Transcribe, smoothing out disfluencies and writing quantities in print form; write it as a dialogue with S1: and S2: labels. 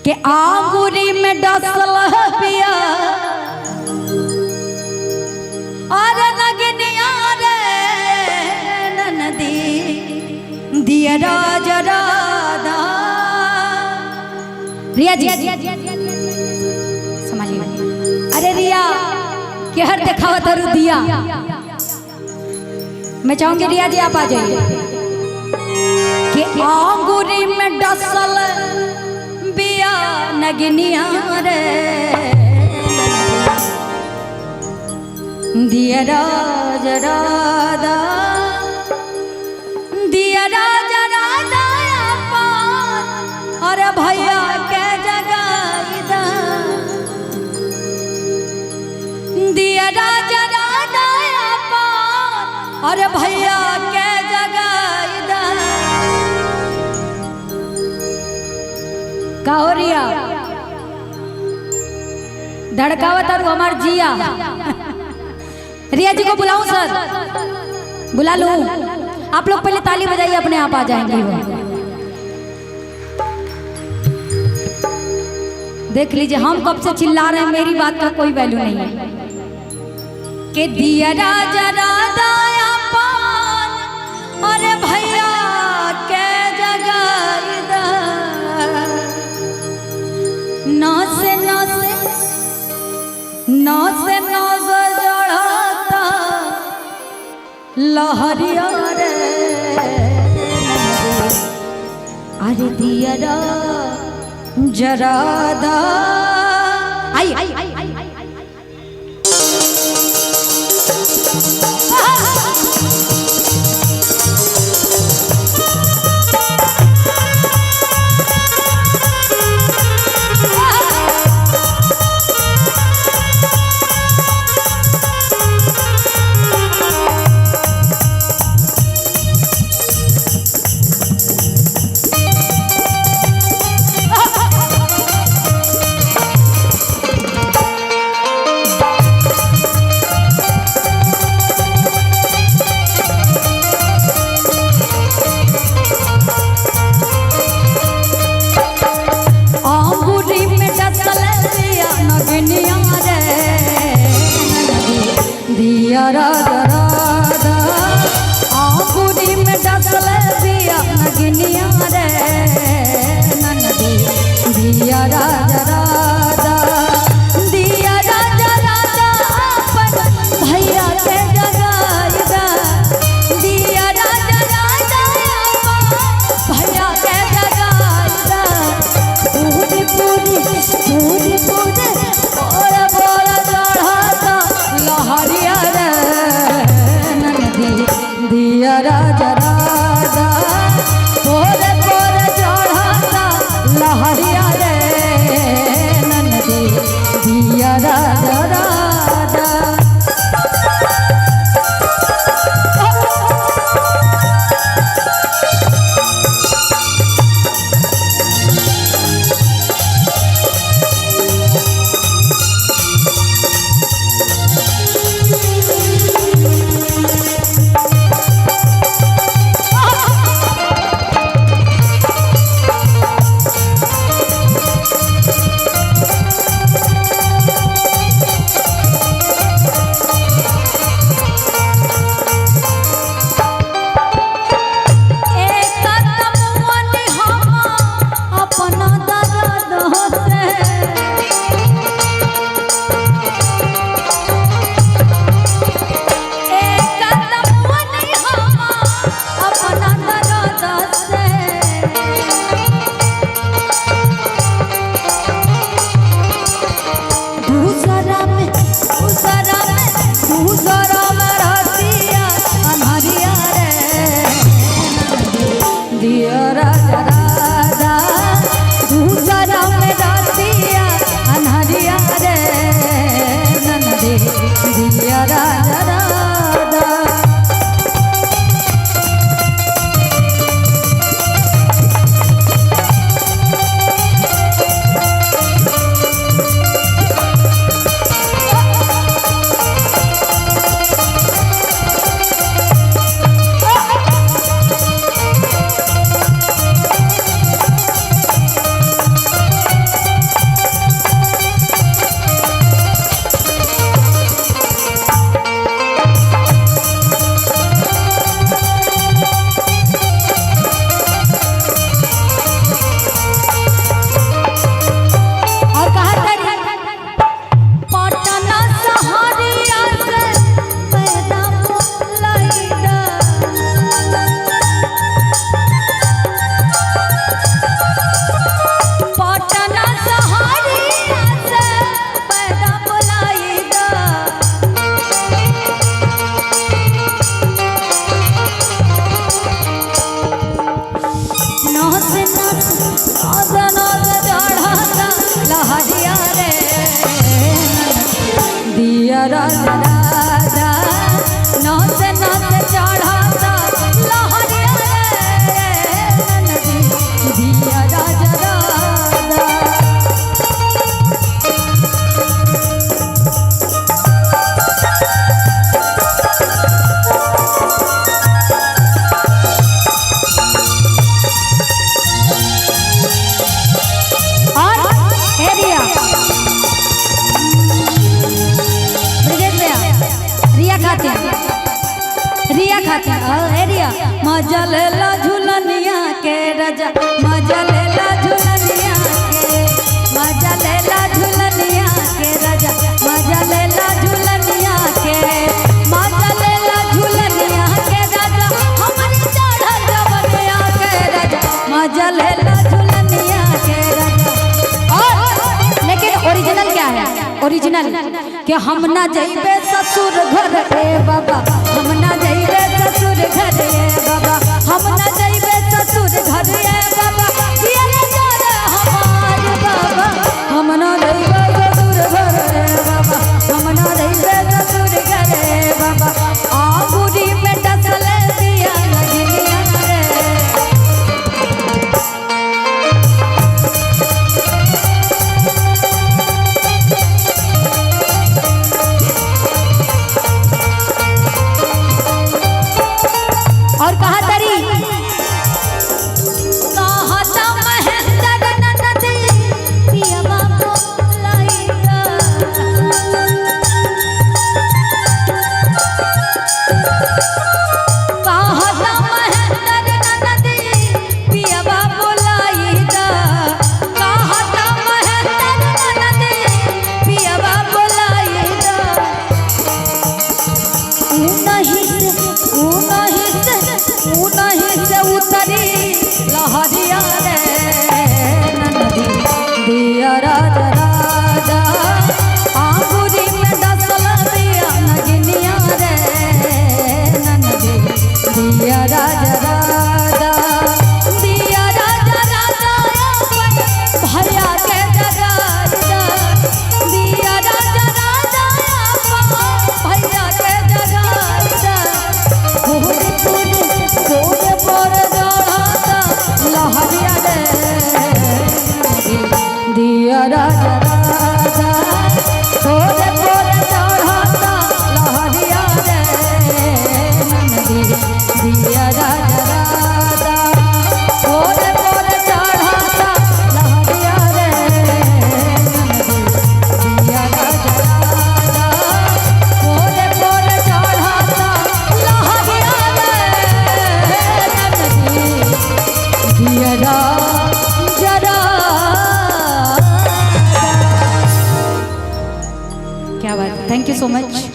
S1: कि आंगुरी में डसल पिया और नगनिया रे नदी दिया राज राधा। रिया जी समझिए, अरे रिया के हर दिखावा तरु दिया। मैं चाहूंगी रिया जी आप आ जाइए कि आंगुरी में डसल बिया नगनिया रे दिया राज राधा दिया राज राधा अरे भैया के जगह दिया राज राधा अरे भैया के जगह कावरिया धड़कावा तारू हमार जिया। रिया जी को बुलाऊं सर? बुला लूं? आप लोग पहले ताली बजाइए, अपने आप आ जाएंगे वो। देख लीजिए हम कब से चिल्ला रहे हैं, मेरी बात का कोई वैल्यू नहीं है। कि दिया राजा राधा अरे भैया के जगह नौसे जड़ता लहरिया रे अरे दिया जरादा आई दिया राधा राधा आंगुरी में डसल दिया नगनिया रे नदी दिया राधा राधा दिया राजा राधा अपन भैया के जगाईदा दिया राजा राधा भैया के जगाईदा पूरी पूरी पूरी पूरी बोरा बोरा चढ़ाता लहरिया दिया राजा राधा पोरे पोरे चढ़ाता लहरिया रे नदी दिया राजा राधा। दिया राजा राजा नौत नौत चढ़ाता लहरिया रे नदी दिया राजा राजा। रिया खाती रिया मजा लेला झूलनिया के राजा मजा लेला झूलनिया के मजा लेला झूलनिया के राजा मजा लेला झूलनिया के मजा लेला झूलनिया के राजा हमारी चढ़ा जवनिया के राजा मजा लेला झूलनिया के राजा। और लेकिन ओरिजिनल क्या है ओरिजिनल कि हम ना जाइबे ससुर घर रे बाबा हम ना जाइबे ससुर घर रे बाबा हम ना जाइबे ससुर घर रे बाबा ये जोर हमार बाबा हम ना जाइबे ससुर घर रे बाबा हम ना जाइबे ससुर घर रे बाबा आंगुरी में डसल दिया लगनिया रे। और कहा तरी कहता महेंद्र ननदी पियवा बोलाइया कहता महेंद्र ननदी पियवा बोलाइया कहता महेंद्र ननदी पियवा बोलाइया नहीं से उतरी लहरिया रे नदी दिया राजा राजा आंगुरी में डसल दिया नगिनिया रे नदी दिया राजा राजा दिया राजा राजा अपन भैया के जगाता दिया राजा राजा अपन भैया के जगाता पूरे पूरे पर जड़ाता लहरिया रे दिया राजा राजा पूरे पर चढ़ाता लहरिया रे नदी दिया राजा राजा पूरे पर चढ़ाता लहरिया रे नदी दिया राजा राजा पूरे पर चढ़ाता लहरिया जरा क्या बात। Thank you so much.